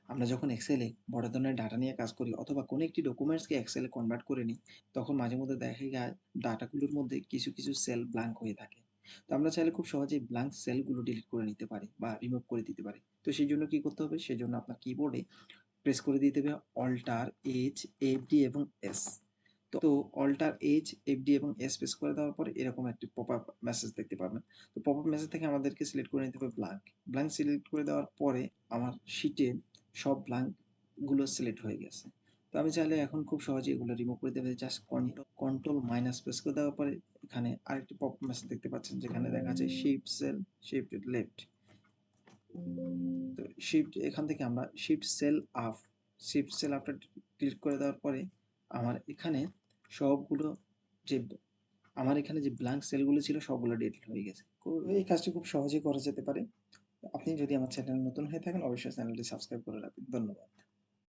আমরা যখন এক্সেলে বড় ধরনের ডাটা নিয়ে কাজ করি অথবা কোনো একটি ডকুমেন্টসকে এক্সেলে কনভার্ট করে নিই, তখন মাঝে মধ্যে দেখা যায় ডাটাগুলোর মধ্যে কিছু সেল ব্ল্যাঙ্ক হয়ে থাকে। তো আমরা চাইলে খুব সহজেই ব্ল্যাঙ্ক সেলগুলো ডিলিট করে নিতে পারি বা রিমুভ করে দিতে পারি। তো সেজন্য কি করতে হবে? সেজন্য আপনার কিবোর্ডে প্রেস করে দিতে হবে অল্টার, এইচ, এফ-ডি এবং এস। তো অল্টার, এইচ, এফ-ডি এবং এস প্রেস করে দেওয়ার পরে এরকম একটি পপআপ মেসেজ দেখতে পাবেন। তো পপআপ মেসেজ থেকে আমাদেরকে সিলেক্ট করে নিতে হবে ব্ল্যাঙ্ক। ব্ল্যাঙ্ক সিলেক্ট করে দেওয়ার পরে আমার শিটে সব ব্ল্যাঙ্ক গুলো সিলেক্ট হয়ে গেছে। তো আমি চাইলে এখন খুব সহজেই এগুলো রিমুভ করে দিতে পারি। জাস্ট কন্ট্রোল মাইনাস প্রেস করে দেওয়ার পরে এখানে আরেকটি পপআপ মেসেজ দেখতে পাচ্ছেন যেখানে দেখা যায় শিফট সেল, শিফট লেফট। তো শিফট এখান থেকে আমরা শিফট সেল আপটা ক্লিক করে দেওয়ার পরে আমার এখানে সবগুলো যে আমার এখানে যে ব্ল্যাঙ্ক সেলগুলো ছিল সবগুলো ডিলিট হয়ে গেছে। এই কাজটি খুব সহজেই করা যেতে পারে। আপনি যদি আমার চ্যানেলে নতুন হয়ে থাকেন অবশ্যই চ্যানেলটি সাবস্ক্রাইব করে রাখবেন। ধন্যবাদ।